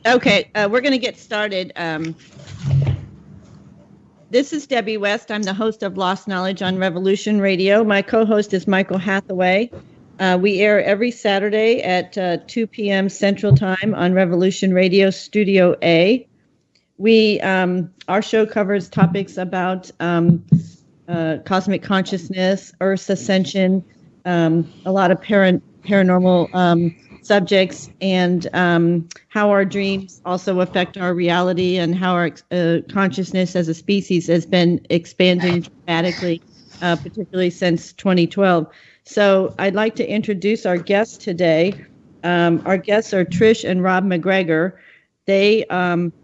Okay, we're going to get started. This is Debbie West. I'm the host of Lost Knowledge on Revolution Radio. My co-host is Michael Hathaway. We air every Saturday at 2 p.m. Central Time on Revolution Radio Studio A. Our show covers topics about cosmic consciousness, Earth's ascension, a lot of paranormal subjects, and how our dreams also affect our reality, and how our consciousness as a species has been expanding dramatically, particularly since 2012. So I'd like to introduce our guests today. Our guests are Trish and Rob MacGregor. They,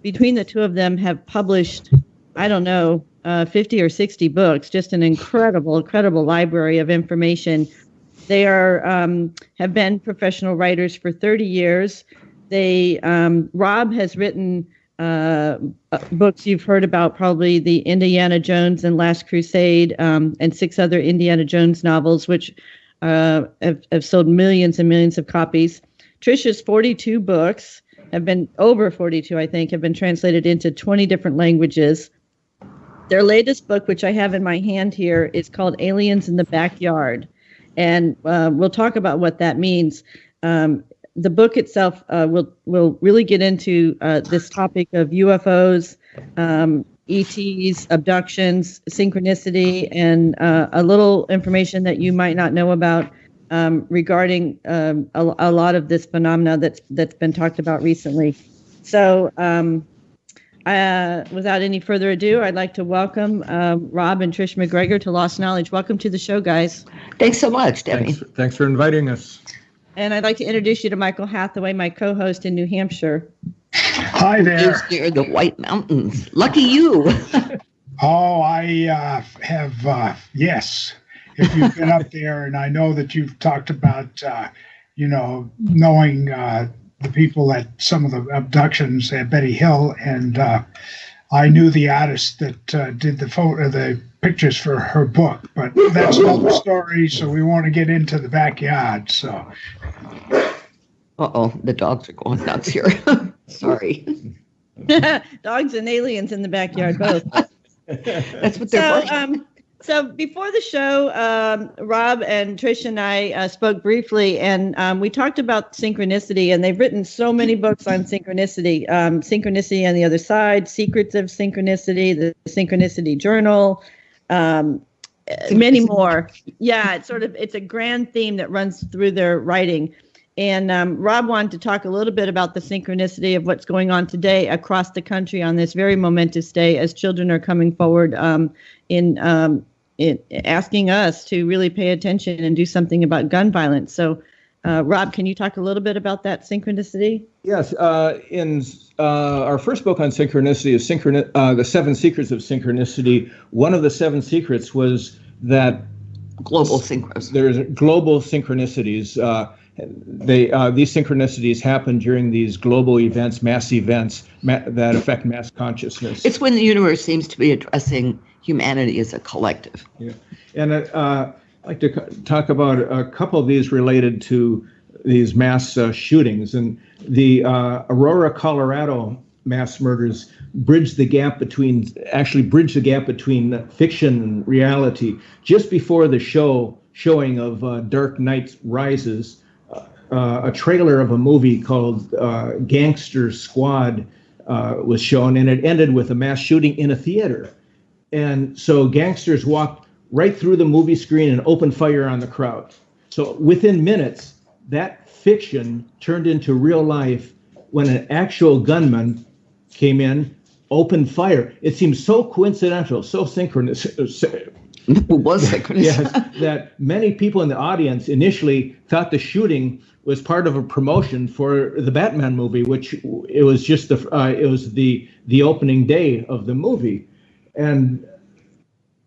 between the two of them, have published, 50 or 60 books, just an incredible library of information. They have been professional writers for 30 years. Rob has written books you've heard about, probably the Indiana Jones and Last Crusade, and 6 other Indiana Jones novels, which have sold millions and millions of copies. Tricia's 42 books have been translated into 20 different languages. Their latest book, which I have in my hand here, is called Aliens in the Backyard. And we'll talk about what that means. The book itself will really get into this topic of UFOs, ETs, abductions, synchronicity, and a little information that you might not know about regarding a lot of this phenomena that's been talked about recently. So without any further ado, I'd like to welcome Rob and Trish MacGregor to Lost Knowledge. Welcome to the show, guys. Thanks so much, Debbie. Thanks for inviting us. And I'd like to introduce you to Michael Hathaway, my co-host in New Hampshire. Hi there. He's near the White Mountains. Lucky you. Oh, I have, yes. If you've been up there, and I know that you've talked about, knowing the people at some of the abductions at Betty Hill, and I knew the artist that did the pictures for her book, but that's another story, so we want to get into the backyard. So, the dogs are going nuts here. Sorry. Dogs and aliens in the backyard, both. That's what they're So before the show, Rob and Trish and I spoke briefly, and we talked about synchronicity, and they've written so many books on synchronicity, Synchronicity on the Other Side, Secrets of Synchronicity, the Synchronicity Journal, many more. Yeah, it's a grand theme that runs through their writing. And Rob wanted to talk a little bit about the synchronicity of what's going on today across the country on this very momentous day, as children are coming forward in asking us to really pay attention and do something about gun violence. So, Rob, can you talk a little bit about that synchronicity? Yes. In our first book on synchronicity is The 7 Secrets of Synchronicity. One of the 7 secrets was that there's global synchronicities. These synchronicities happen during these global events, mass events that affect mass consciousness. It's when the universe seems to be addressing humanity as a collective. Yeah, and I'd like to talk about a couple of these related to these mass shootings. And the Aurora, Colorado mass murders bridge the gap between fiction and reality. Just before the showing of Dark Knight Rises, a trailer of a movie called Gangster Squad was shown, and it ended with a mass shooting in a theater. And so gangsters walked right through the movie screen and opened fire on the crowd. So within minutes, that fiction turned into real life when an actual gunman came in, opened fire. It seems so coincidental, so synchronous. It was synchronous. Yes, that many people in the audience initially thought the shooting was part of a promotion for the Batman movie, which it was just the opening day of the movie. And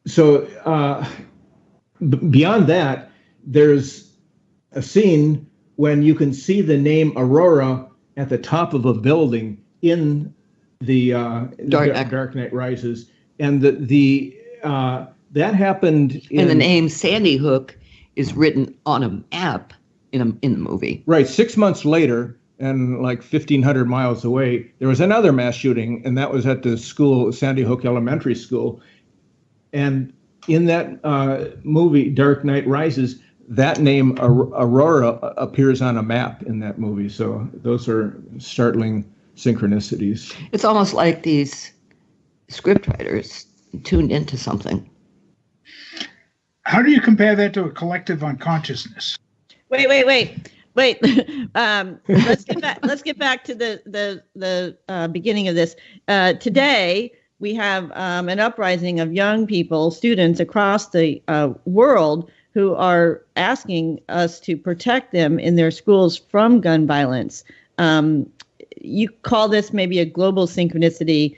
so beyond that, there's a scene when you can see the name Aurora at the top of a building in the Dark Knight Rises, and that happened. And the name Sandy Hook is written on a map in the movie. Right. 6 months later, and like 1,500 miles away, there was another mass shooting, and that was at the school, Sandy Hook Elementary School. And in that movie, Dark Knight Rises, that name, Aurora, appears on a map in that movie. So those are startling synchronicities. It's almost like these scriptwriters tuned into something. How do you compare that to a collective unconsciousness? Wait. Let's get back to the beginning of this. Today, we have an uprising of young people, students across the world who are asking us to protect them in their schools from gun violence. You call this maybe a global synchronicity.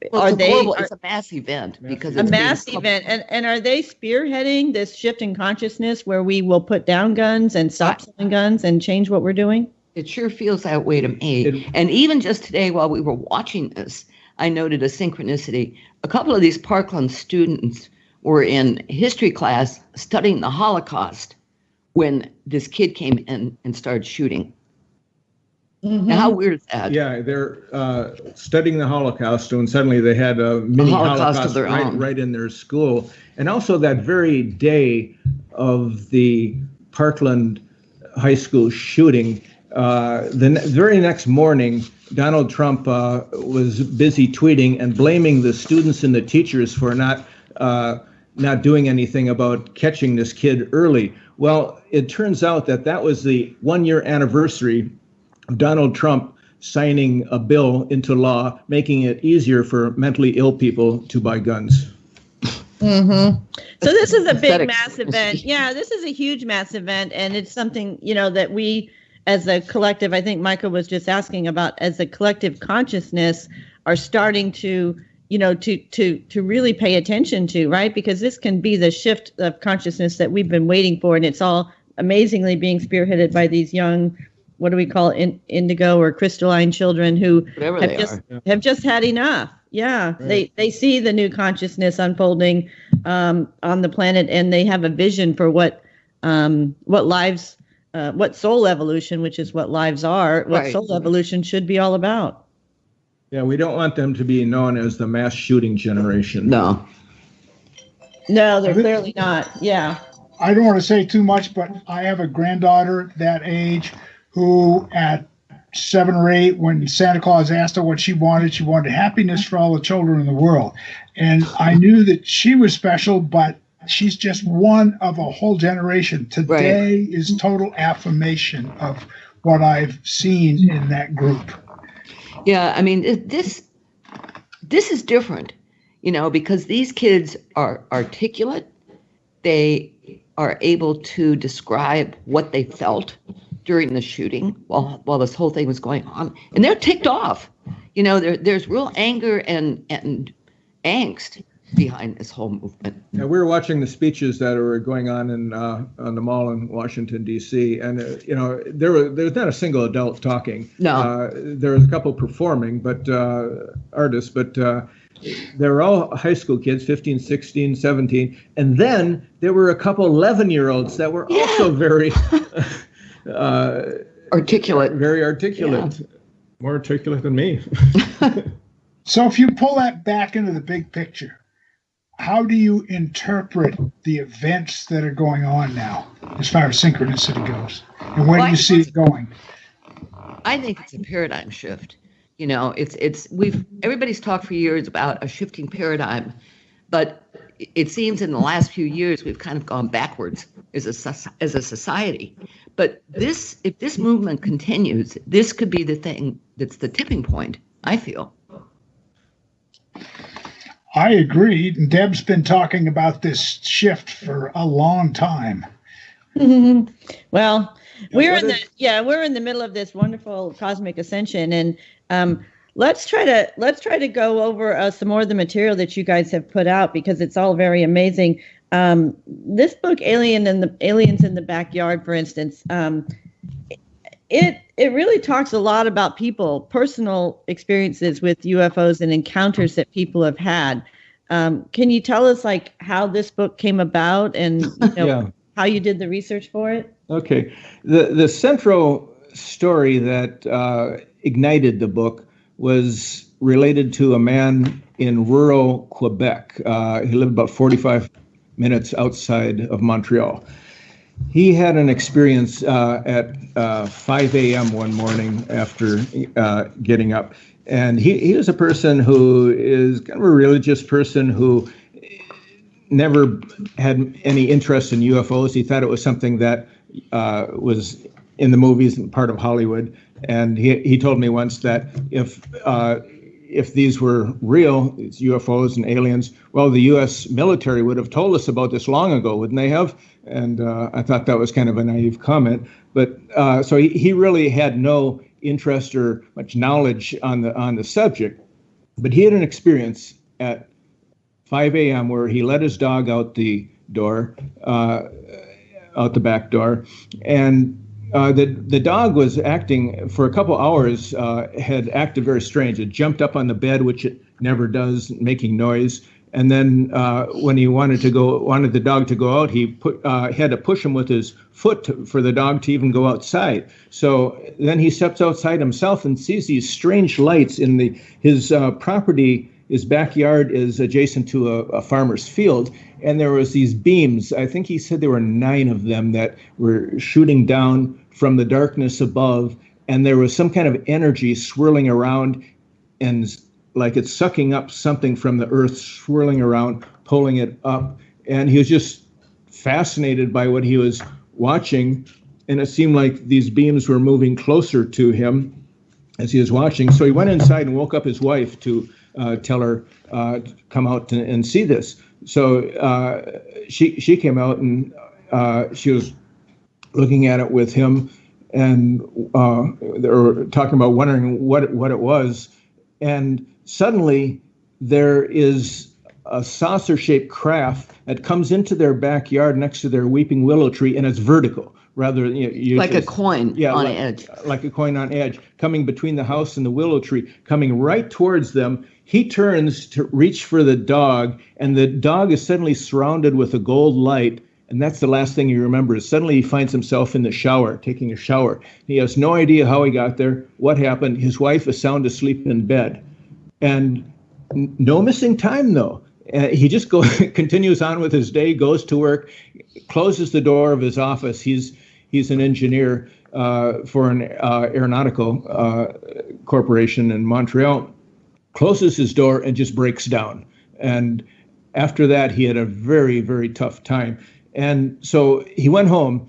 It's a mass event because it's a mass event, and are they spearheading this shift in consciousness where we will put down guns and stop selling guns and change what we're doing? It sure feels that way to me. And even just today, while we were watching this, I noted a synchronicity. A couple of these Parkland students were in history class studying the Holocaust when this kid came in and started shooting. Mm-hmm. Now, how weird is that? Yeah, they're studying the Holocaust, and suddenly they had a mini Holocaust of their own right in their school. And also that very day of the Parkland High School shooting, the very next morning, Donald Trump was busy tweeting and blaming the students and the teachers for not doing anything about catching this kid early. Well, it turns out that was the 1-year anniversary of Donald Trump signing a bill into law, making it easier for mentally ill people to buy guns. Mm-hmm. So this is a big mass event. Yeah, this is a huge mass event, and it's something, that we as a collective, I think Michael was just asking about, as a collective consciousness are starting to, to really pay attention to, right? Because this can be the shift of consciousness that we've been waiting for, and it's all amazingly being spearheaded by these young, what do we call it, indigo or crystalline children who have just had enough. Yeah, right. They see the new consciousness unfolding on the planet, and they have a vision for what lives, what soul evolution, which is what lives are, what soul evolution should be all about. Yeah, we don't want them to be known as the mass shooting generation. No, they're clearly not. Yeah. I don't want to say too much, but I have a granddaughter that age who at 7 or 8, when Santa Claus asked her what she wanted happiness for all the children in the world. And I knew that she was special, but she's just one of a whole generation. Today is total affirmation of what I've seen in that group. Yeah, I mean, this is different, because these kids are articulate. They are able to describe what they felt during the shooting while this whole thing was going on, and they're ticked off. There's real anger and angst behind this whole movement. Yeah, we were watching the speeches that were going on on the mall in Washington D.C., and there's not a single adult talking. No, there was a couple performing, but artists, but they were all high school kids, 15, 16, 17, and then there were a couple 11-year-olds that were also very articulate. Very articulate. Yeah. More articulate than me. So if you pull that back into the big picture, how do you interpret the events that are going on now as far as synchronicity goes? And where do you see it going? I think it's a paradigm shift. Everybody's talked for years about a shifting paradigm, but it seems in the last few years we've kind of gone backwards as a society. But if this movement continues, this could be the thing that's the tipping point, I feel. I agree. Deb's been talking about this shift for a long time. Mm-hmm. Well, we're in the middle of this wonderful cosmic ascension, and let's try to go over some more of the material that you guys have put out, because it's all very amazing. This book, Aliens in the Backyard, for instance, it really talks a lot about people, personal experiences with UFOs and encounters that people have had. Can you tell us how this book came about and how you did the research for it? Okay. The central story that ignited the book was related to a man in rural Quebec. He lived about 45 minutes outside of Montreal. He had an experience at 5 a.m. one morning after getting up. And he was a person who is kind of a religious person who never had any interest in UFOs. He thought it was something that was in the movies and part of Hollywood. And he told me once that if these were real, it's UFOs and aliens, well, the U.S. military would have told us about this long ago, wouldn't they have? And I thought that was kind of a naive comment. But so he really had no interest or much knowledge on the subject. But he had an experience at 5 a.m. where he let his dog out the door, out the back door, and the dog was acting for a couple hours, had acted very strange. It jumped up on the bed, which it never does, making noise. And then when he wanted the dog to go out, he had to push him with his foot for the dog to even go outside. So then he steps outside himself and sees these strange lights in his property. His backyard is adjacent to a farmer's field, and there was these beams. I think he said there were 9 of them that were shooting down from the darkness above, and there was some kind of energy swirling around, and like it's sucking up something from the earth, swirling around, pulling it up. And he was just fascinated by what he was watching, and it seemed like these beams were moving closer to him as he was watching. So he went inside and woke up his wife to tell her to come out and see this. So she came out, and she was looking at it with him, and they were talking about wondering what it was. And suddenly there is a saucer-shaped craft that comes into their backyard next to their weeping willow tree, and it's vertical. Rather, like a coin on edge. Like a coin on edge, coming between the house and the willow tree, coming right towards them. He turns to reach for the dog, and the dog is suddenly surrounded with a gold light, and that's the last thing he remembers. Suddenly he finds himself in the shower, taking a shower. He has no idea how he got there, what happened. His wife is sound asleep in bed. And no missing time, though. He just continues on with his day, goes to work, closes the door of his office. He's an engineer for an aeronautical corporation in Montreal, closes his door and just breaks down. And after that, he had a very, very tough time. And so he went home,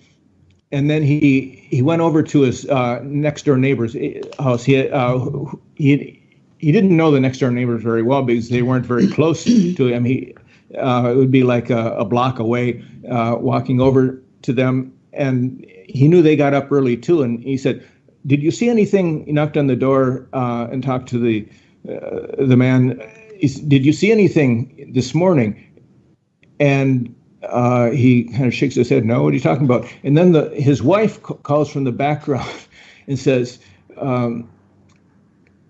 and then he went over to his next door neighbor's house. He didn't know the next door neighbors very well because they weren't very close to him. It would be like a block away, walking over to them. And he knew they got up early too. And he said, "Did you see anything?" He knocked on the door and talked to the man. He said, "Did you see anything this morning?" And he kind of shakes his head. "No, what are you talking about?" And then his wife calls from the background and says,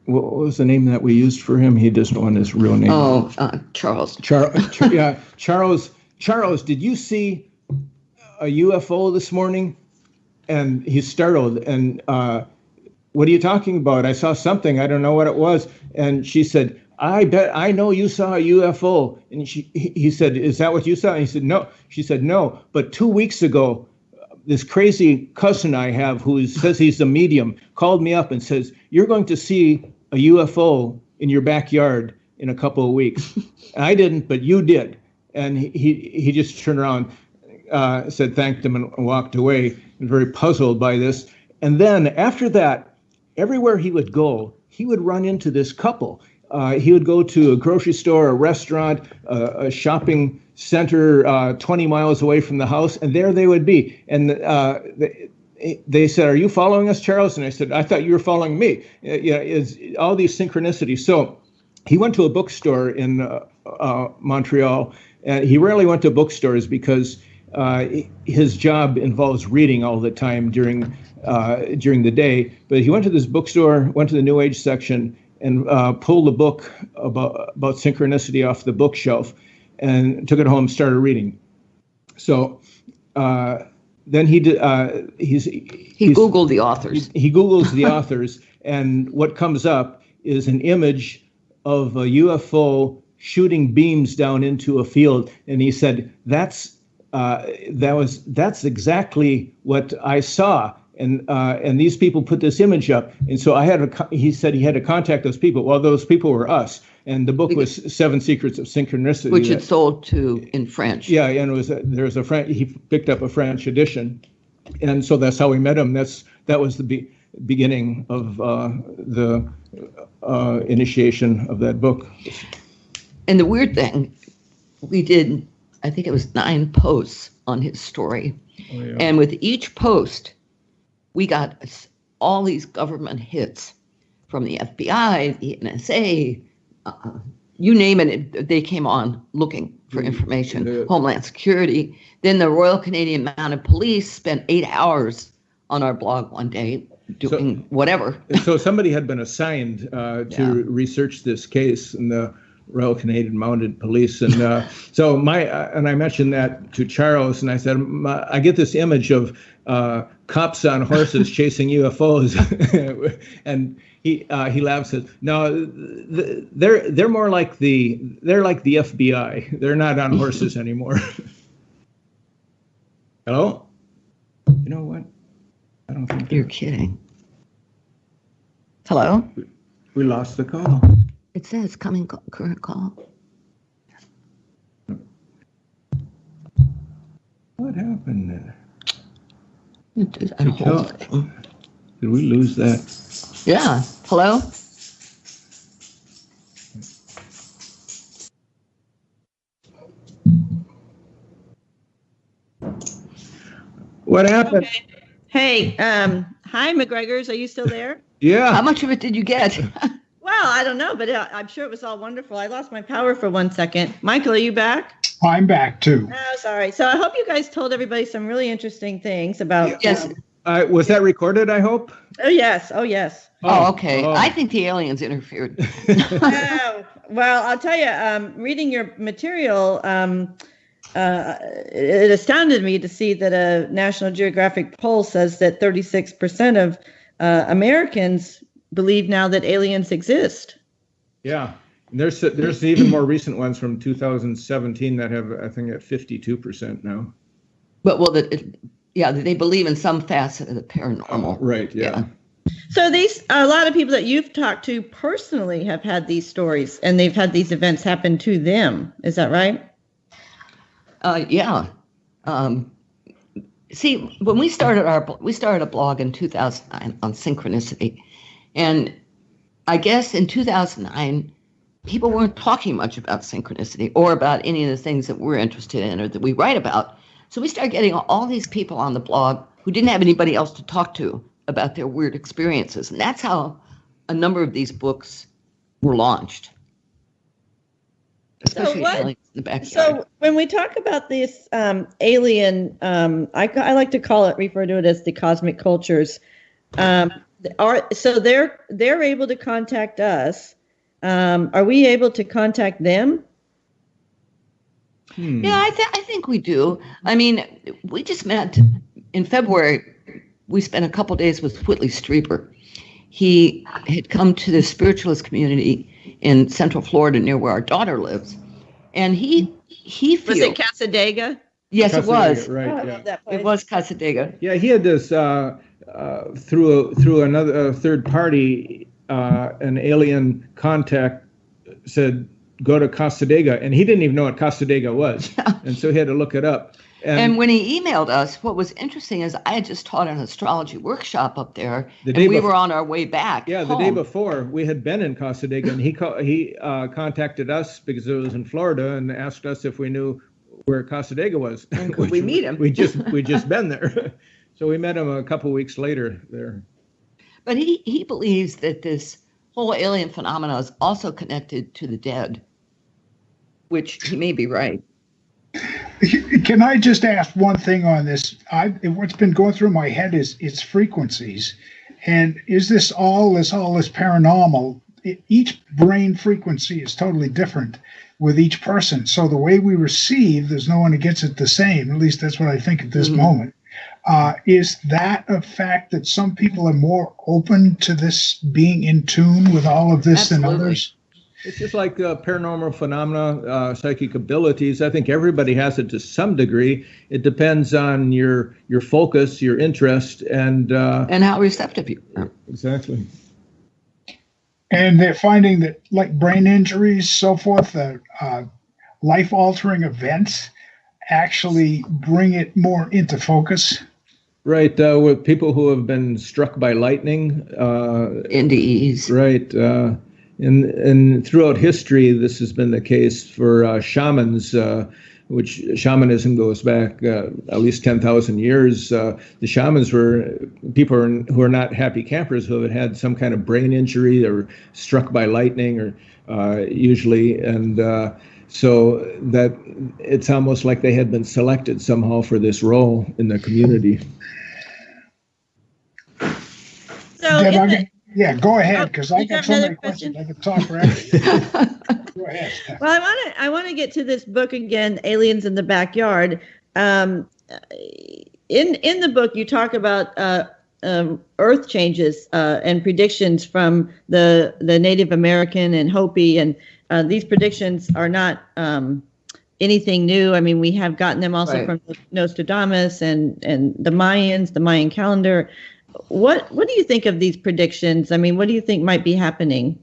what was the name that we used for him? He doesn't want his real name. Oh, Charles. Yeah, Charles. Charles, did you see a UFO this morning? And he's startled. And what are you talking about? I saw something. I don't know what it was. And she said, "I bet I know you saw a UFO." And he said, "Is that what you saw?" And he said, "No." She said, "No. But 2 weeks ago, this crazy cousin I have who says he's a medium called me up and says, 'You're going to see a UFO in your backyard in a couple of weeks.' I didn't, but you did." And he just turned around, said, thanked him, and walked away, and very puzzled by this. And then after that, everywhere he would go, he would run into this couple. He would go to a grocery store, a restaurant, a shopping center 20 miles away from the house, and there they would be. And they said, "Are you following us, Charles?" And I said, "I thought you were following me." It's all these synchronicities. So he went to a bookstore in Montreal, and he rarely went to bookstores because his job involves reading all the time during the day. But he went to this bookstore, went to the New Age section, and pulled a book about synchronicity off the bookshelf and took it home and started reading. So then he did. He Googled the authors. He Googles the authors, and what comes up is an image of a UFO shooting beams down into a field, and he said that's exactly what I saw. And these people put this image up, and so he said he had to contact those people. Well, those people were us, and the book was 7 Secrets of Synchronicity, which it sold in French. Yeah, and there's a French. He picked up a French edition, and so that's how we met him. That was the beginning of the initiation of that book. And the weird thing, we did, I think it was 9 posts on his story, and with each post, we got all these government hits from the FBI, the NSA, you name it, they came on looking for information, Homeland Security. Then the Royal Canadian Mounted Police spent 8 hours on our blog one day doing whatever. So somebody had been assigned to research this case in the Royal Canadian Mounted Police. And so and I mentioned that to Charles, and I said, I get this image of cops on horses chasing UFOs. And he laughs and says, no, they're more like the FBI. They're not on horses anymore. Hello? You know what? I don't think you're kidding. Hello? We lost the call. It says coming current call. What happened there? Did we lose that? Yeah. Hello? What happened? Okay. Hey, hi, MacGregors. Are you still there? Yeah. How much of it did you get? Well, I don't know, but I'm sure it was all wonderful. I lost my power for 1 second. Michael, are you back? I'm back too. Oh, sorry. So I hope you guys told everybody some really interesting things about. Yes. Was that recorded, I hope? Oh, yes. Oh, yes. Oh, okay. Oh. I think the aliens interfered. Well, I'll tell you, reading your material, it astounded me to see that a National Geographic poll says that 36% of Americans believe now that aliens exist. Yeah. There's even more recent ones from 2017 that have, I think, at 52% now. But they believe in some facet of the paranormal. Right. Yeah. So a lot of people that you've talked to personally have had these stories, and they've had these events happen to them. Is that right? Yeah. See, when we started a blog in 2009 on synchronicity, and I guess in 2009. People weren't talking much about synchronicity or about any of the things that we're interested in or that we write about. So we started getting all these people on the blog who didn't have anybody else to talk to about their weird experiences. And that's how a number of these books were launched. Especially in the backyard. So when we talk about this alien, I like to refer to it as the cosmic cultures. So they're able to contact us. Are we able to contact them? Yeah, I think we do. I mean, we just met in February. We spent a couple days with Whitley Strieber. He had come to the spiritualist community in Central Florida near where our daughter lives. And he feels... Was it Casadega? Yes, it was. Right, I love that place. It was Casadega. Yeah, he had this through another third party... an alien contact said, go to Casadega. And he didn't even know what Casadega was. Yeah. And so he had to look it up. And when he emailed us, what was interesting is I had just taught an astrology workshop up there, and we were on our way back. Yeah, the day before, we had been in Casadega, and he contacted us because it was in Florida and asked us if we knew where Casadega was. And could we meet him? We just been there. So we met him a couple weeks later there. But he believes that this whole alien phenomena is also connected to the dead, which he may be right. Can I just ask one thing on this? What's been going through my head is its frequencies. And is this all this paranormal? Each brain frequency is totally different with each person. So the way we receive, there's no one who gets it the same. At least that's what I think at this moment. Is that a fact that some people are more open to this being in tune with all of this than others? It's just like paranormal phenomena, psychic abilities. I think everybody has it to some degree. It depends on your focus, your interest, and how receptive you are. Exactly. And they're finding that, like brain injuries, so forth, life-altering events actually bring it more into focus. Right, with people who have been struck by lightning. NDEs. Right. And throughout history, this has been the case for shamans, which shamanism goes back at least 10,000 years. The shamans were people who are not happy campers who have had some kind of brain injury or struck by lightning, or usually, and so that it's almost like they had been selected somehow for this role in the community. So yeah, go ahead, because I got so many questions. I could talk forever. Go ahead. Well, I want to get to this book again, Aliens in the Backyard. In the book, you talk about Earth changes and predictions from the Native American and Hopi, and these predictions are not anything new. I mean, we have gotten them also from Nostradamus and the Mayans, the Mayan calendar. What do you think of these predictions? I mean, what do you think might be happening?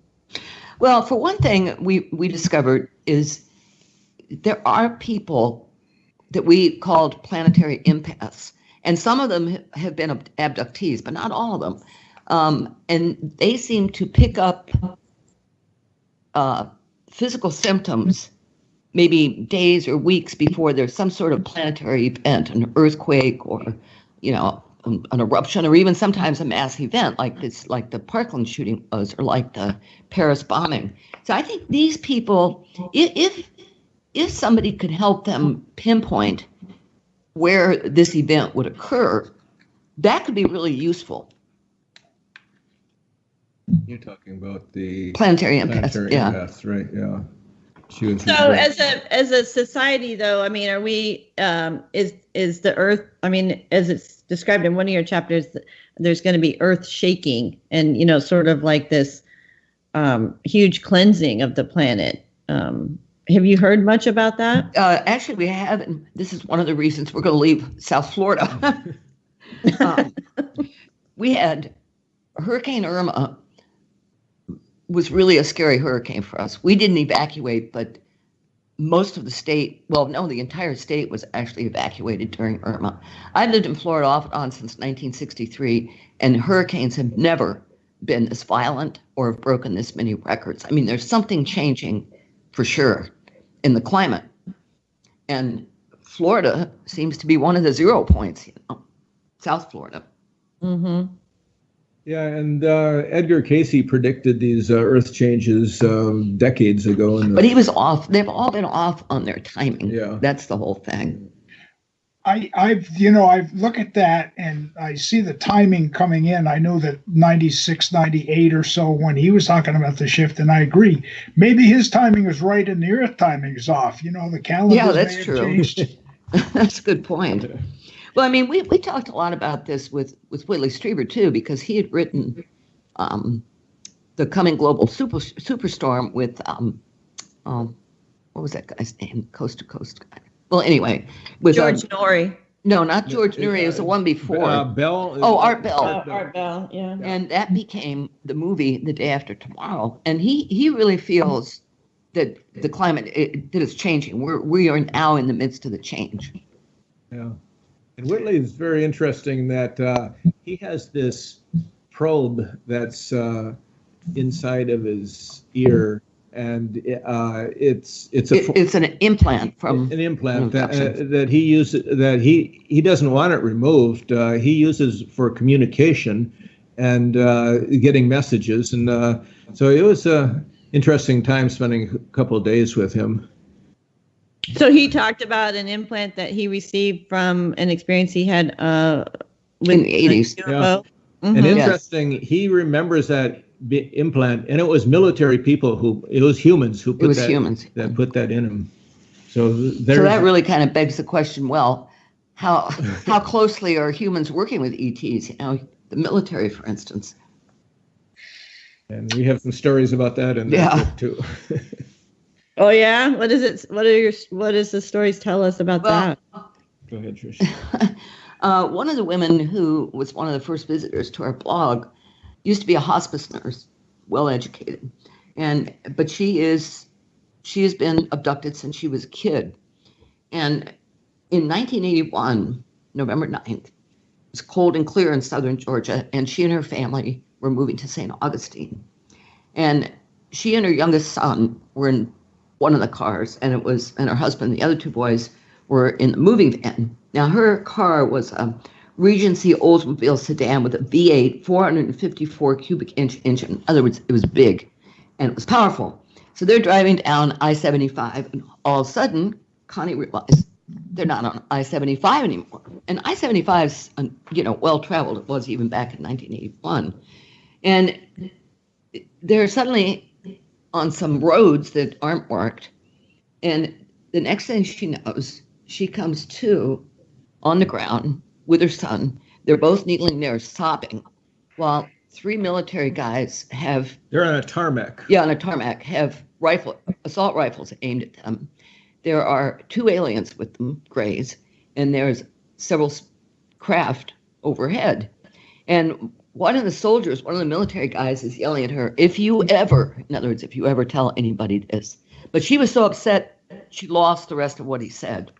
Well, for one thing, we discovered is there are people that we called planetary empaths, and some of them have been abductees, but not all of them. And they seem to pick up physical symptoms maybe days or weeks before there's some sort of planetary event, an earthquake or, an eruption, or even sometimes a mass event like this, like the Parkland shooting was, or like the Paris bombing. So I think these people, if somebody could help them pinpoint where this event would occur, that could be really useful. You're talking about the planetary empaths, empaths, right? Yeah. So as a society, though, I mean, are we? Is the Earth? I mean, as it's described in one of your chapters, there's going to be Earth shaking, and sort of like this huge cleansing of the planet. Have you heard much about that? Actually, we haven't. This is one of the reasons we're going to leave South Florida. We had Hurricane Irma. Was really a scary hurricane for us. We didn't evacuate, but most of the state, the entire state was actually evacuated during Irma. I've lived in Florida off and on since 1963, and hurricanes have never been this violent or have broken this many records. I mean, there's something changing for sure in the climate. And Florida seems to be one of the 0 points, South Florida. Mm-hmm. Yeah, and Edgar Cayce predicted these Earth changes decades ago. But he was off. They've all been off on their timing. Yeah, that's the whole thing. I've look at that and I see the timing coming in. I know that 96, 98 or so when he was talking about the shift, and I agree. Maybe his timing is right and the Earth timing is off. The calendar. Yeah, that's true. Changed. That's a good point. Well, I mean, we talked a lot about this with Whitley Strieber, too, because he had written The Coming Global Superstorm with, what was that guy's name? Coast to Coast guy. Well, anyway. With George Norrie. No, not George Norrie. It was the one before. Bell. Art Bell. Art Bell, yeah. And that became the movie The Day After Tomorrow. And he really feels that the climate, that it's changing. We are now in the midst of the change. Yeah. And Whitley is very interesting that he has this probe that's inside of his ear, and it's an implant from an implant that he uses, that he doesn't want it removed. He uses for communication and getting messages, and so it was a interesting time spending a couple of days with him. So he talked about an implant that he received from an experience he had with in the 80s. UFO. Yeah. Mm-hmm. And interesting, he remembers that implant, and it was military people it was humans who put that in him. So that really kind of begs the question, well, how closely are humans working with ETs? You know, the military, for instance. And we have some stories about that in that book too. Oh yeah, what is it? What does the stories tell us about that? Go ahead, Tricia. One of the women who was one of the first visitors to our blog used to be a hospice nurse, well educated, but she has been abducted since she was a kid. And in 1981, November 9th, it was cold and clear in southern Georgia, and she and her family were moving to St. Augustine. And she and her youngest son were in one of the cars, and her husband, the other two boys, were in the moving van. Now, her car was a Regency Oldsmobile sedan with a V8 454 cubic inch engine. In other words, it was big and it was powerful. So they're driving down I-75, and all of a sudden, Connie realized they're not on I-75 anymore. And I-75 is, well traveled. It was even back in 1981. And they're suddenly on some roads that aren't marked. And the next thing she knows, she comes to on the ground with her son. They're both kneeling there sobbing while three military guys they're on a tarmac. Yeah, on a tarmac, have assault rifles aimed at them. There are two aliens with them, grays, and there's several craft overhead. And one of the military guys is yelling at her, in other words, if you ever tell anybody this. But she was so upset, she lost the rest of what he said.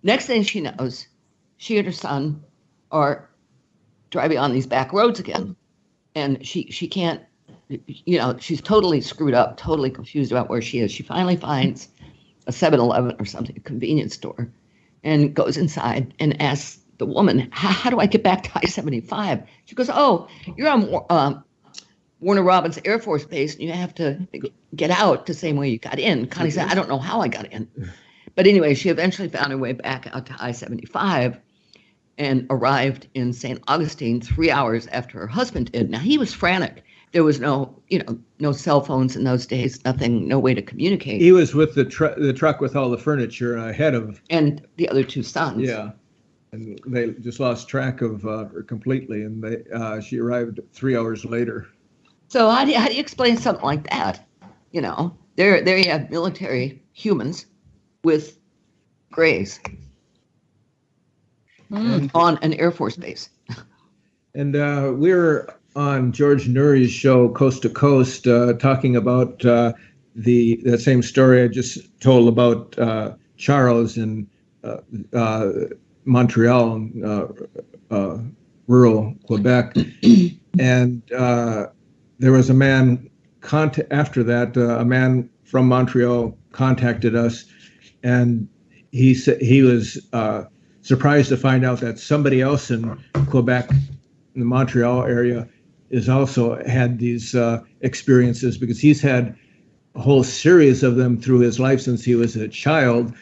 Next thing she knows, she and her son are driving on these back roads again. And she can't, she's totally screwed up, totally confused about where she is. She finally finds a 7-Eleven or something, a convenience store, and goes inside and asks the woman, how do I get back to I-75? She goes, oh, you're on Warner Robins Air Force Base, and you have to get out the same way you got in. Connie said, I don't know how I got in. But anyway, she eventually found her way back out to I-75 and arrived in St. Augustine 3 hours after her husband did. Now, he was frantic. There was no cell phones in those days, nothing, no way to communicate. He was with the truck with all the furniture ahead of... And the other two sons. Yeah. And they just lost track of her completely, and she arrived 3 hours later. So how do you explain something like that? There you have military humans with grays on an Air Force base. And we're on George Nuri's show, Coast to Coast, talking about that same story I just told about Charles in Montreal, rural Quebec. And there was a man, after that, a man from Montreal contacted us, and he said he was surprised to find out that somebody else in Quebec, in the Montreal area, has also had these experiences, because he's had a whole series of them through his life since he was a child,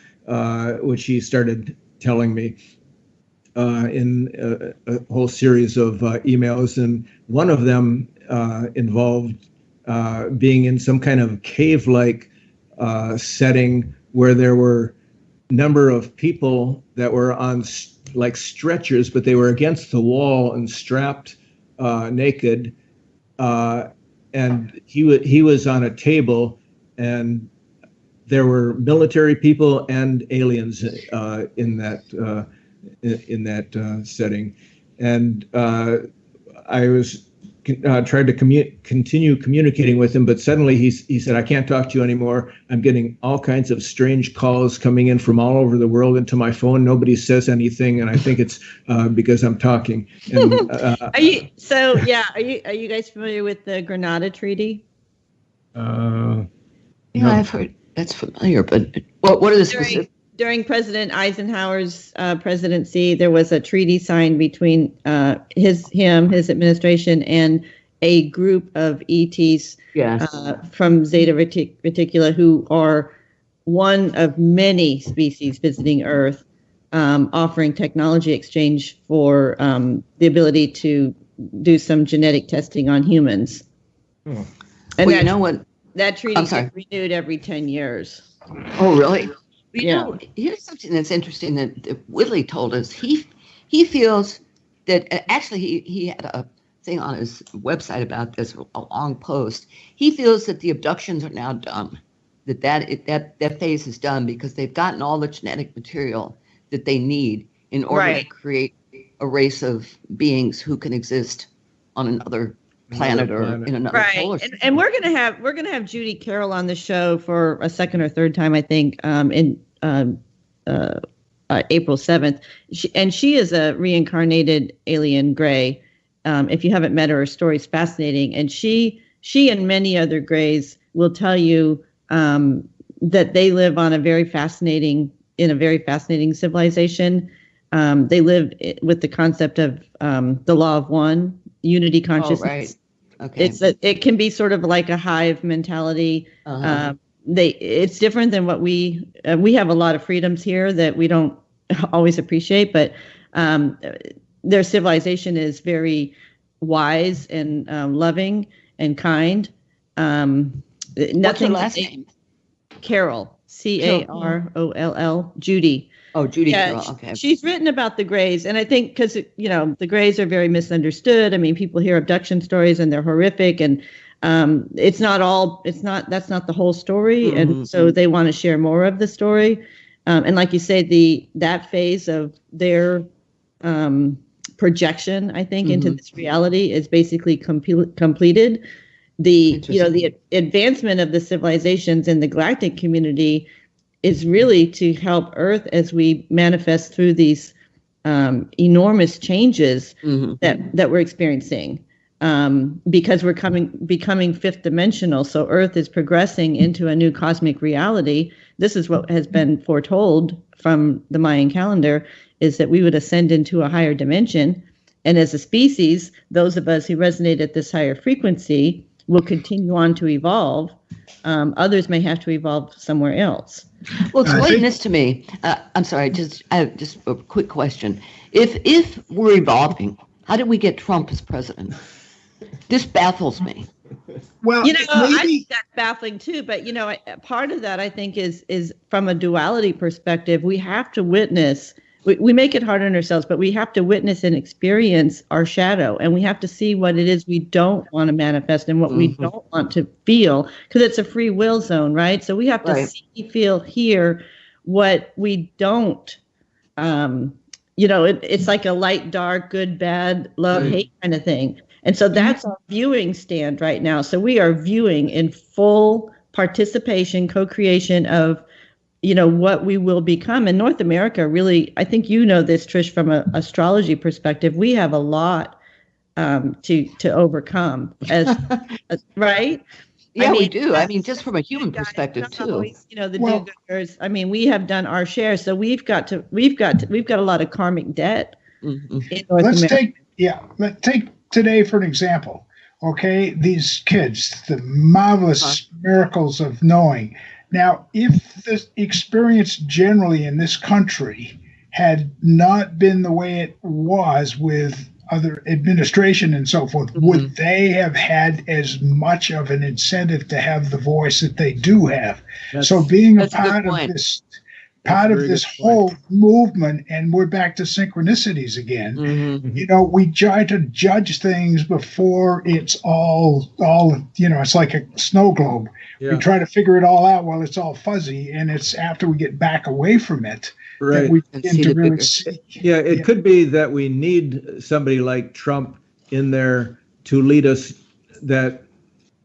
which he started telling me in a whole series of emails. And one of them involved being in some kind of cave-like setting where there were a number of people that were on like stretchers, but they were against the wall and strapped naked. And he was on a table, and there were military people and aliens in that setting. And I was tried to continue communicating with him, but suddenly he said, I can't talk to you anymore. I'm getting all kinds of strange calls coming in from all over the world into my phone. Nobody says anything, and I think it's because I'm talking. And, are you guys familiar with the Grenada Treaty? Yeah, no. I've heard that's familiar, but what are the specifics? During President Eisenhower's presidency, there was a treaty signed between his administration and a group of ETs from Zeta Reticula, who are one of many species visiting Earth, offering technology exchange for the ability to do some genetic testing on humans. Oh. And well, that treaty is renewed every 10 years. Oh, really? You know, here's something that's interesting that Willie told us. He feels that actually he had a thing on his website about this, a long post. He feels that the abductions are now done, that phase is done because they've gotten all the genetic material that they need in order to create a race of beings who can exist on another planet or in another solar system. And we're gonna have Judy Carroll on the show for a second or third time, I think, in April 7th. She is a reincarnated alien Grey. If you haven't met her, her story's fascinating. And she and many other Greys will tell you that they live on in a very fascinating civilization. They live with the concept of the law of one, unity consciousness. Oh, right. Okay. It can be sort of like a hive mentality. It's different than what we have a lot of freedoms here that we don't always appreciate, but their civilization is very wise and loving and kind. What's her last name? Carroll, Carroll, Judy. Oh, Judy Carroll. Okay. She's written about the Greys, and I think because the Greys are very misunderstood. I mean, people hear abduction stories and they're horrific, and that's not the whole story, and so they want to share more of the story. And like you say, that phase of their projection, I think, into this reality is basically completed. The advancement of the civilizations in the galactic community is really to help Earth as we manifest through these enormous changes that we're experiencing, because we're becoming fifth dimensional. So Earth is progressing into a new cosmic reality. This is what has been foretold from the Mayan calendar, is that we would ascend into a higher dimension. And as a species, those of us who resonate at this higher frequency will continue on to evolve. Others may have to evolve somewhere else. Well, explain this to me. I'm sorry, just a quick question. If we're evolving, how did we get Trump as president? This baffles me. Well, I think that's baffling too. But part of that, I think, is from a duality perspective. We have to witness. We make it hard on ourselves, but we have to witness and experience our shadow, and we have to see what it is we don't want to manifest and what we don't want to feel, because it's a free will zone, right? So we have to see, feel, hear what we don't. It's like a light, dark, good, bad, love, hate kind of thing. And so that's our viewing stand right now. So we are viewing in full participation, co-creation of what we will become. In North America, really, I think this, Trish, from an astrology perspective, we have a lot to overcome, as right? Yeah, we do. I mean, just from a human perspective too. Always, the do-gooders. I mean, we have done our share, so we've got a lot of karmic debt in North America. Let's take today for an example. Okay, these kids, the marvelous miracles of knowing. Now, if the experience generally in this country had not been the way it was with other administration and so forth, would they have had as much of an incentive to have the voice that they do have? So being a part of this whole movement, and we're back to synchronicities again. We try to judge things before it's all it's like a snow globe. We try to figure it all out while it's all fuzzy, and it's after we get back away from it that we begin to really see. Yeah, it could be that we need somebody like Trump in there to lead us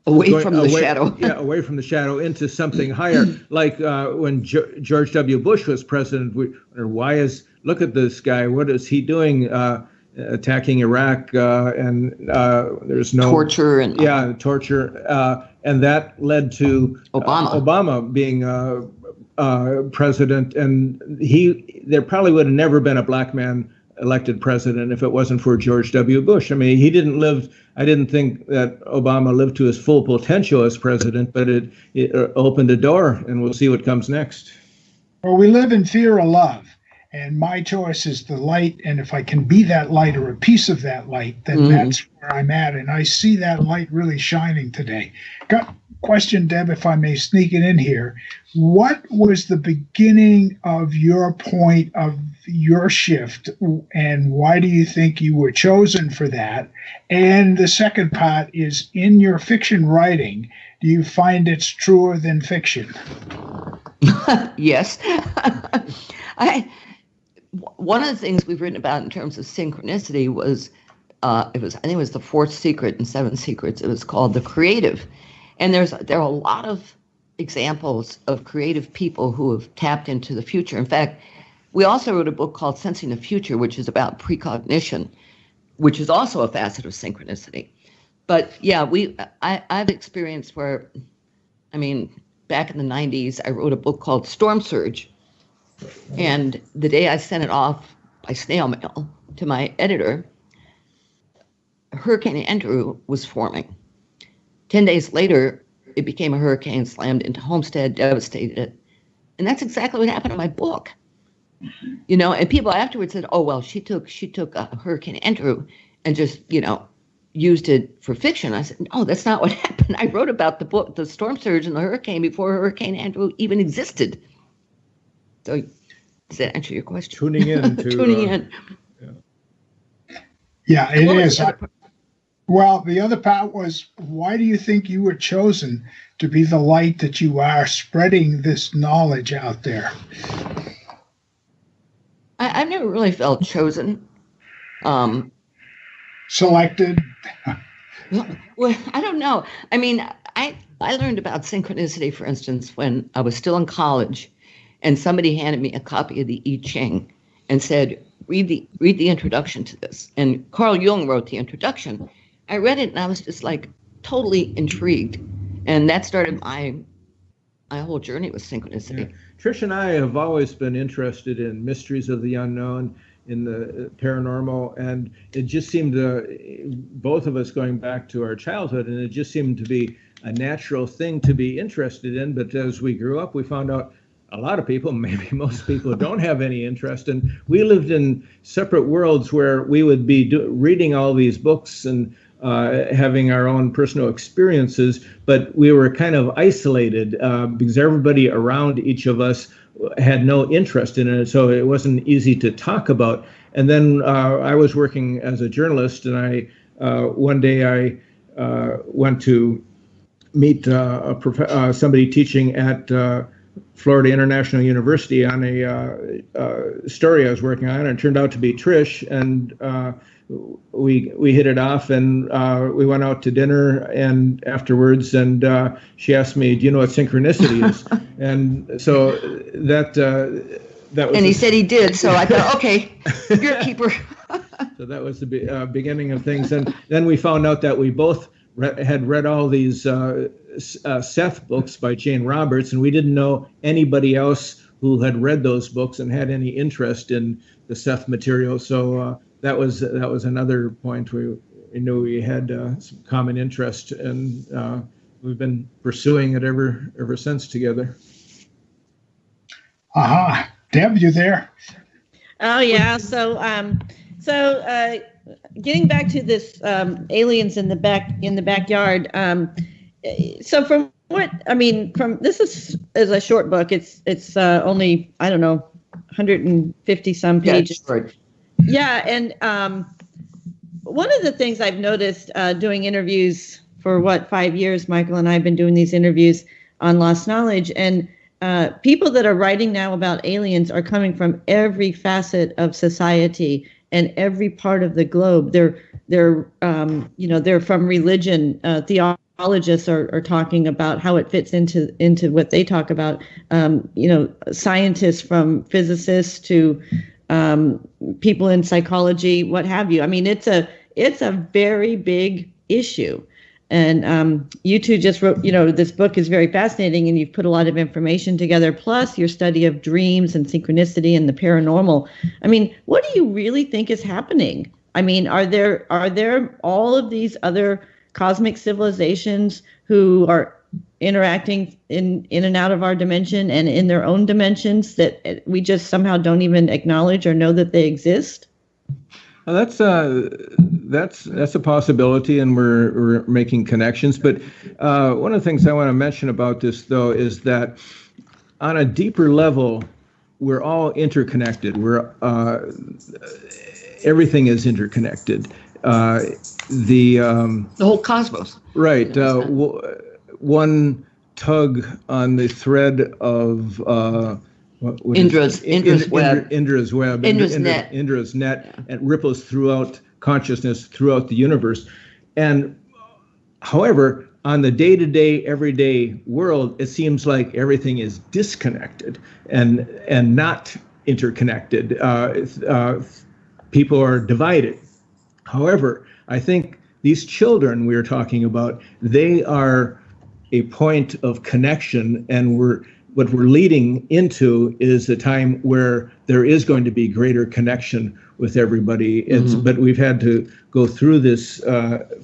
away from the shadow. Away from the shadow into something higher. Like when George W. Bush was president, we wondered, look at this guy, what is he doing attacking Iraq, and there's no torture and torture, and that led to Obama being president, and there probably would have never been a black man elected president if it wasn't for George W. Bush. I mean, he didn't live. I didn't think that Obama lived to his full potential as president, but it opened a door, and we'll see what comes next. Well, we live in fear of love. and my choice is the light. And if I can be that light or a piece of that light, then that's where I'm at. And I see that light really shining today. Got question, Deb, if I may sneak it in here. What was the beginning of your point of your shift, and why do you think you were chosen for that? And the second part is, in your fiction writing, do you find it's truer than fiction? Yes. One of the things we've written about in terms of synchronicity was, I think it was the fourth secret in Seven Secrets. It was called The Creative. And there are a lot of examples of creative people who have tapped into the future. In fact, we also wrote a book called Sensing the Future, which is about precognition, which is also a facet of synchronicity. But yeah, I've experienced where, back in the 90s, I wrote a book called Storm Surge. And the day I sent it off by snail mail to my editor, Hurricane Andrew was forming. 10 days later, it became a hurricane, slammed into Homestead, devastated it. And that's exactly what happened in my book. And people afterwards said, oh, well, she took Hurricane Andrew and just, used it for fiction. I said, no, that's not what happened. I wrote about the storm surge and the hurricane before Hurricane Andrew even existed. So does that answer your question? Tuning in. Yeah, it is. Well, the other part was, why do you think you were chosen to be the light that you are, spreading this knowledge out there? I've never really felt chosen. Selected? Well, I don't know. I learned about synchronicity, for instance, when I was still in college, and somebody handed me a copy of the I Ching and said, read the introduction to this. And Carl Jung wrote the introduction. I read it and I was just like totally intrigued. And that started my whole journey with synchronicity. Yeah. Trish and I have always been interested in mysteries of the unknown, in the paranormal, and it just seemed both of us going back to our childhood, and it just seemed to be a natural thing to be interested in. But as we grew up, we found out a lot of people, maybe most people, don't have any interest. And we lived in separate worlds where we would be reading all these books and having our own personal experiences, but we were kind of isolated because everybody around each of us had no interest in it, so it wasn't easy to talk about. And then I was working as a journalist, and one day I went to meet somebody teaching at Florida International University on a story I was working on, and it turned out to be Trish, and we hit it off, and we went out to dinner and afterwards, and she asked me, do you know what synchronicity is? And so that was, and he said he did, so I thought, okay, you're a keeper. So that was the beginning of things. And then we found out that we both had read all these Seth books by Jane Roberts, and we didn't know anybody else who had read those books and had any interest in the Seth material. So that was another point we knew we had some common interest, and we've been pursuing it ever since together. Aha, Deb, you there? Oh yeah. So getting back to this aliens in the backyard. So from what this is a short book. It's only, I don't know, 150 some pages. Yeah, and one of the things I've noticed doing interviews for 5 years, Michael and I have been doing these interviews on Lost Knowledge, and people that are writing now about aliens are coming from every facet of society and every part of the globe. They're from religion. Theologists are talking about how it fits into what they talk about. Scientists, from physicists to people in psychology, what have you. It's a very big issue. And you two just wrote, this book is very fascinating, and you've put a lot of information together, plus your study of dreams and synchronicity and the paranormal. What do you really think is happening? Are there all of these other cosmic civilizations who are interacting in and out of our dimension and in their own dimensions that we just somehow don't even acknowledge or know that they exist? Well, that's a possibility, and we're making connections. But one of the things I want to mention about this, though, is that on a deeper level, we're all interconnected. Everything is interconnected. The whole cosmos. Right. One tug on the thread of Indra's web. Indra's web. Indra's net, and ripples throughout consciousness, throughout the universe. And however, on the day-to-day, everyday world, it seems like everything is disconnected and not interconnected. People are divided. However, I think these children we are talking about, they are a point of connection, and what we're leading into is a time where there is going to be greater connection with everybody. But we've had to go through this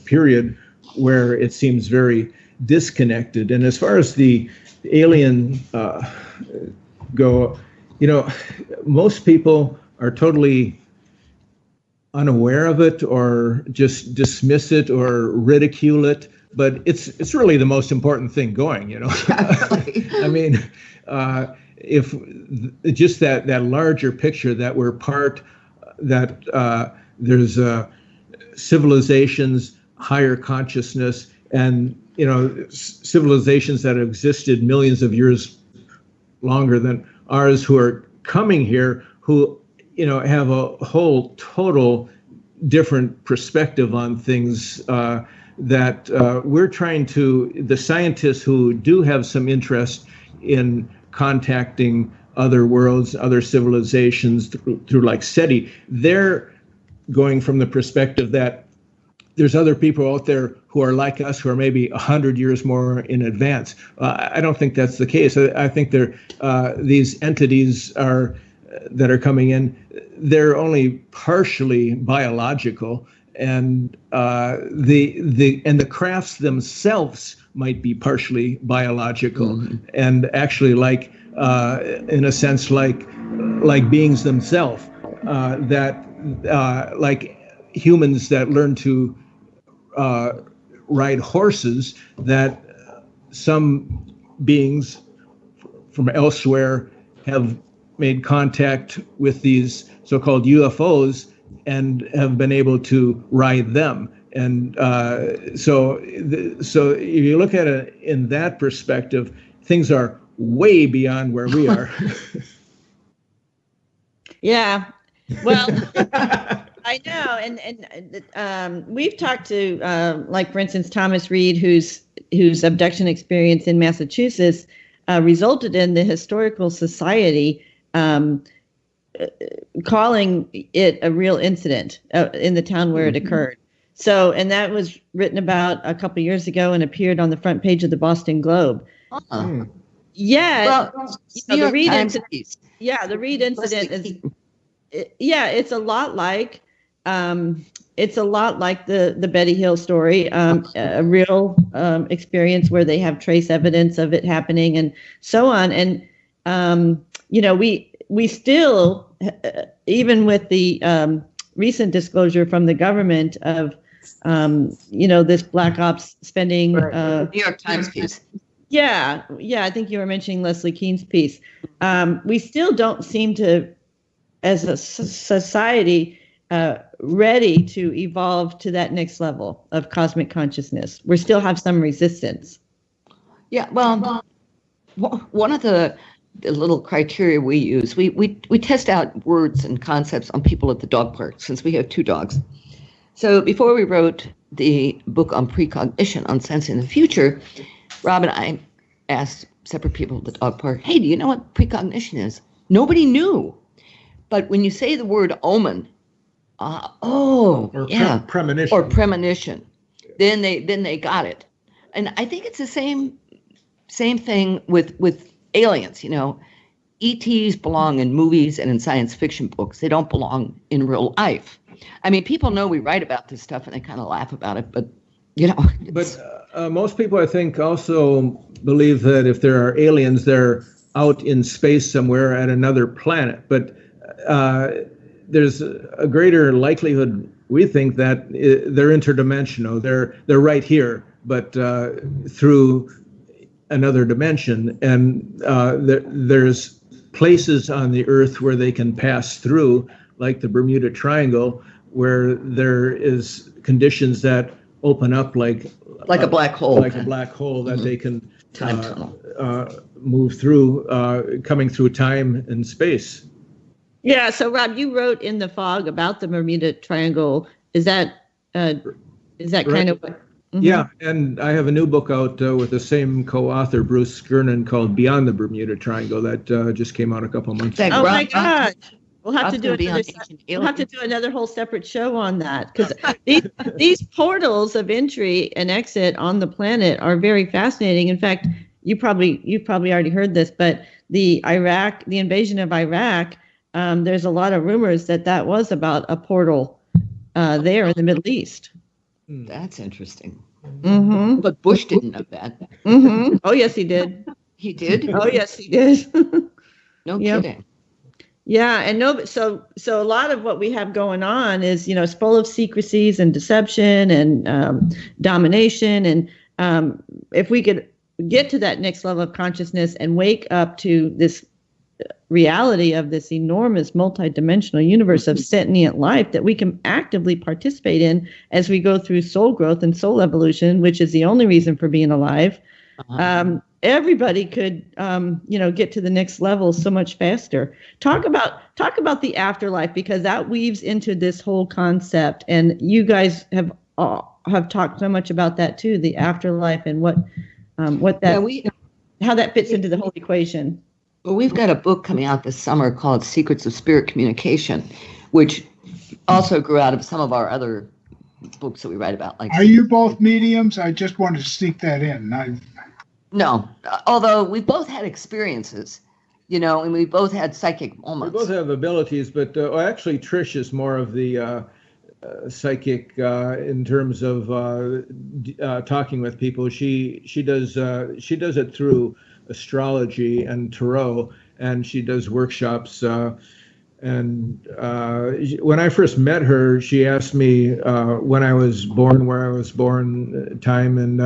period where it seems very disconnected. And as far as the alien go, most people are totally unaware of it or just dismiss it or ridicule it. But it's really the most important thing going, I mean, if just that larger picture that we're part, that there's civilizations, higher consciousness, and civilizations that have existed millions of years longer than ours, who are coming here, who have a whole total different perspective on things. That we're trying to, the scientists who do have some interest in contacting other worlds, other civilizations through like SETI, they're going from the perspective that there's other people out there who are like us, who are maybe 100 years more in advance. I don't think that's the case. I think these entities that are coming in, they're only partially biological. And the crafts themselves might be partially biological, and actually like in a sense like beings themselves, that like humans that learn to ride horses, that some beings from elsewhere have made contact with these so-called UFOs and have been able to ride them. And so if you look at it in that perspective, things are way beyond where we are. Yeah. Well, I know. And we've talked to, like, for instance, Thomas Reed, whose abduction experience in Massachusetts resulted in the Historical Society calling it a real incident in the town where it occurred. So, and that was written about a couple of years ago and appeared on the front page of the Boston Globe. Yeah. Well, the Reed incident. Yeah, the Reed incident is. It's a lot like. It's a lot like the Betty Hill story, a real experience where they have trace evidence of it happening and so on. And we still, even with the recent disclosure from the government of, this Black Ops spending. New York Times piece. Yeah. I think you were mentioning Leslie Kean's piece. We still don't seem to, as a society, ready to evolve to that next level of cosmic consciousness. We still have some resistance. Yeah. Well, one of the little criteria we use, we test out words and concepts on people at the dog park, since we have 2 dogs. So before we wrote the book on precognition, on sensing the future, Rob and I asked separate people at the dog park, hey, do you know what precognition is? Nobody knew. But when you say the word omen, premonition. Or premonition, then they got it. And I think it's the same thing with aliens. ETs belong in movies and in science fiction books. They don't belong in real life. I mean, people know we write about this stuff and they kind of laugh about it, but You know, But most people, I think, also believe that if there are aliens, they're out in space somewhere at another planet. But there's a greater likelihood, we think, that they're interdimensional. They're right here, but through another dimension. And there's places on the Earth where they can pass through, like the Bermuda Triangle, where there is conditions that open up like a black hole. Like a black hole that they can Time tunnel. Move through, coming through time and space. Yeah. So, Rob, you wrote In the Fog about the Bermuda Triangle. Is that kind of what? Mm-hmm. Yeah, and I have a new book out with the same co-author, Bruce Gernon, called Beyond the Bermuda Triangle that just came out a couple months ago. Oh my gosh. We'll have to do We'll have to do another whole separate show on that, because these portals of entry and exit on the planet are very fascinating. In fact, you probably already heard this, but the invasion of Iraq, there's a lot of rumors that was about a portal there in the Middle East. That's interesting. Mm-hmm. But Bush didn't know that. Mm-hmm. Oh yes, he did. He did? Oh yes, he did. No Yep. kidding. Yeah, and so a lot of what we have going on is, it's full of secrecies and deception and domination. And if we could get to that next level of consciousness and wake up to this reality of this enormous multidimensional universe of sentient life that we can actively participate in as we go through soul growth and soul evolution, which is the only reason for being alive. Everybody could, get to the next level so much faster. Talk about the afterlife, because that weaves into this whole concept, and you guys have talked so much about that too, the afterlife and how that fits into the whole equation. Well, we've got a book coming out this summer called Secrets of Spirit Communication, which also grew out of some of our other books that we write about. Like, are you both mediums? I just wanted to sneak that in. No, although we both had experiences, and we both had psychic moments. We both have abilities, but actually Trish is more of the psychic in terms of talking with people. She does it through astrology and tarot, and she does workshops. And when I first met her, she asked me when I was born, where I was born, time, and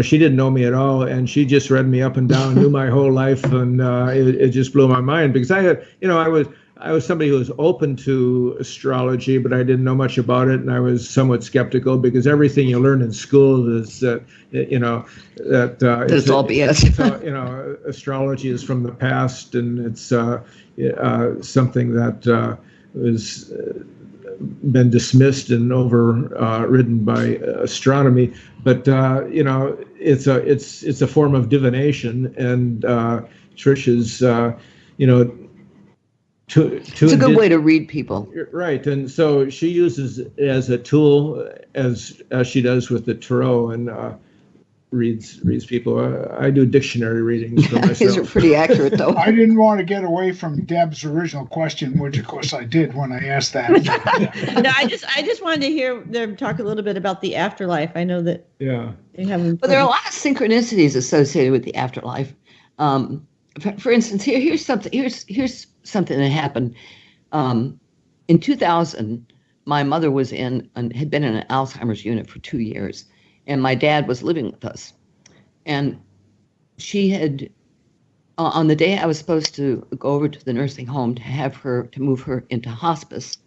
she didn't know me at all, and she just read me up and down, knew my whole life, and it just blew my mind, because I had, I was somebody who was open to astrology, but I didn't know much about it, and I was somewhat skeptical, because everything you learn in school is that it's all BS. Astrology is from the past, and it's something that has been dismissed and overridden by astronomy. But it's a form of divination, and Tricia's it's a good way to read people. Right, and so she uses it as a tool, as she does with the tarot, and reads people. I do dictionary readings for myself. These are pretty accurate, though. I didn't want to get away from Deb's original question, which of course I did when I asked that. No, I just wanted to hear them talk a little bit about the afterlife. I know that. Yeah. They have. But there are a lot of synchronicities associated with the afterlife. For instance, here's something that happened. In 2000, my mother had been in an Alzheimer's unit for 2 years, and my dad was living with us. And she had, on the day I was supposed to go over to the nursing home to move her into hospice,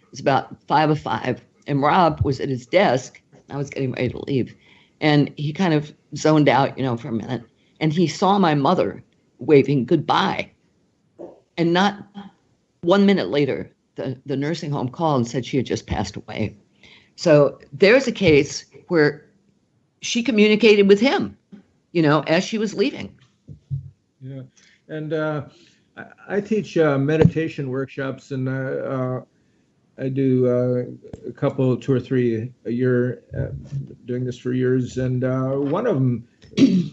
it was about 5:05, and Rob was at his desk. I was getting ready to leave, and he kind of zoned out, for a minute, and he saw my mother waving goodbye. And not 1 minute later, the nursing home called and said she had just passed away. So there's a case where she communicated with him, as she was leaving. Yeah, and I teach meditation workshops, and I do a couple, 2 or 3 a year, doing this for years. And one of them,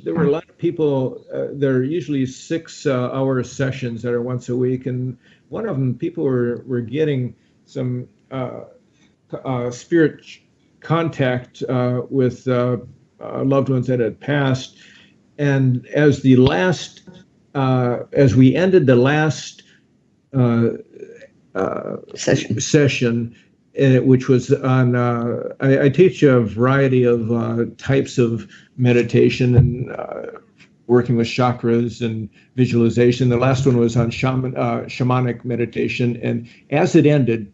there were a lot of people, there are usually 6-hour sessions that are once a week. And one of them, people were getting some spirit contact with loved ones that had passed. And as the last, as we ended the last session, which was on, I teach a variety of types of meditation and working with chakras and visualization. The last one was on shamanic meditation. And as it ended,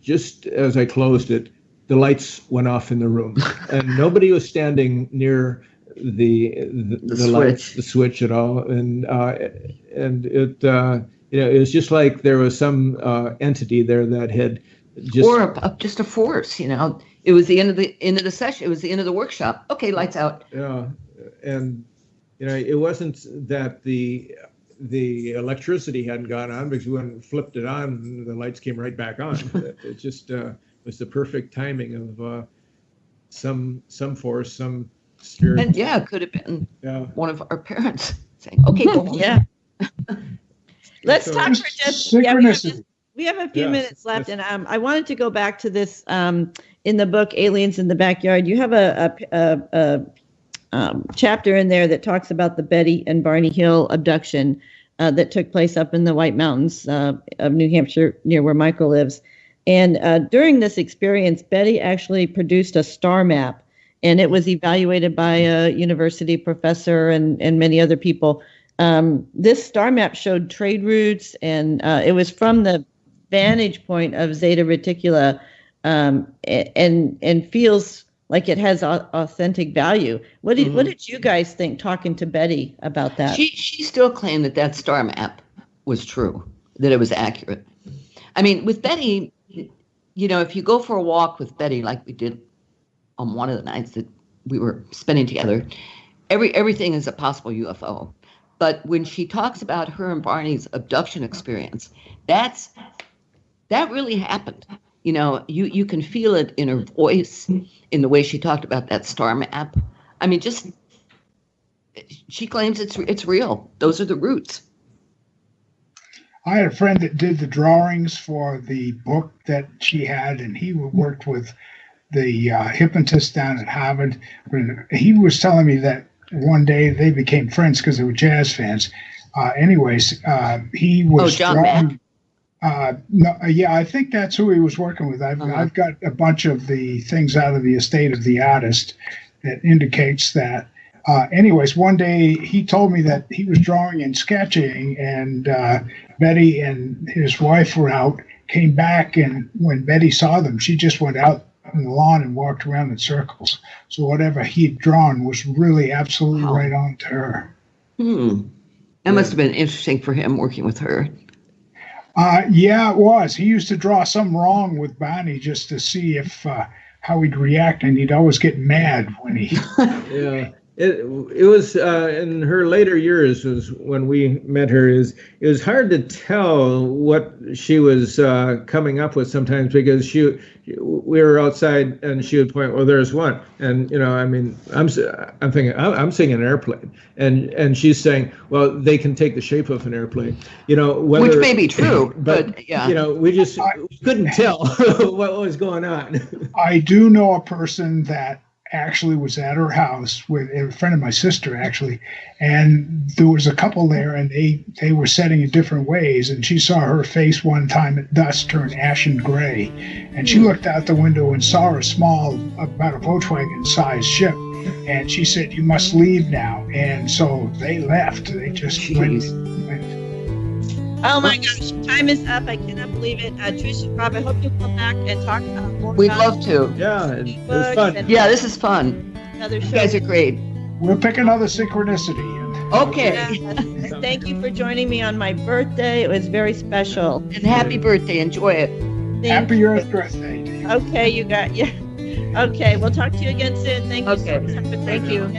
just as I closed it, the lights went off in the room, and nobody was standing near the switch at all. And it it was just like there was some entity there that had just a force. It was the end of the session. It was the end of the workshop. Okay, lights out. Yeah, and it wasn't that the electricity hadn't gone on, because when we flipped it on, the lights came right back on. It just was the perfect timing of some force, some spirit. And it could have been one of our parents saying, "Okay, go home." Yeah. Let's talk for just synchronicity. We have a few minutes left, and I wanted to go back to this in the book "Aliens in the Backyard." You have a chapter in there that talks about the Betty and Barney Hill abduction that took place up in the White Mountains of New Hampshire, near where Michael lives. And during this experience, Betty actually produced a star map, and it was evaluated by a university professor and many other people. This star map showed trade routes, and it was from the vantage point of Zeta Reticula, and feels like it has authentic value. What did you guys think, talking to Betty about that? She still claimed that star map was true, that it was accurate. I mean, with Betty, if you go for a walk with Betty, like we did on one of the nights that we were spending together, everything is a possible UFO. But when she talks about her and Barney's abduction experience, that really happened. You can feel it in her voice, in the way she talked about that star map. I mean, she claims it's real. Those are the roots. I had a friend that did the drawings for the book that she had, and he worked with the hypnotist down at Harvard. He was telling me that one day they became friends because they were jazz fans. He was John Mack. I think that's who he was working with. I've got a bunch of the things out of the estate of the artist that indicates that. One day he told me that he was drawing and sketching, and Betty and his wife were out, came back, and when Betty saw them, she just went out on the lawn and walked around in circles. So whatever he'd drawn was really absolutely right on to her. That must have been interesting for him working with her. It was. He used to draw something wrong with Barney just to see if how he'd react, and he'd always get mad when he. Yeah. It was in her later years, was when we met her. It was hard to tell what she was coming up with sometimes, because we were outside and she would point, well, there's one, and I'm thinking I'm seeing an airplane, and she's saying, well, they can take the shape of an airplane, which may be true, but yeah, we just couldn't tell what was going on. I do know a person that actually was at her house with a friend of my sister, actually, and there was a couple there, and they were setting in different ways, and she saw her face one time at dusk turn ashen gray, and she looked out the window and saw a small, about a Volkswagen sized ship, and she said, "You must leave now." And so they left. They just went. Oh my gosh, time is up. I cannot believe it. Tricia and Rob, I hope you'll come back and talk more. We'd love to. Yeah, it was fun. Yeah, this is fun. Another show. You guys are great. We'll pick another synchronicity. Okay. Yes. Thank you for joining me on my birthday. It was very special. And happy birthday. Enjoy it. Happy Earth birthday. Okay, you got Okay, we'll talk to you again soon. Thank you so much. Thank you.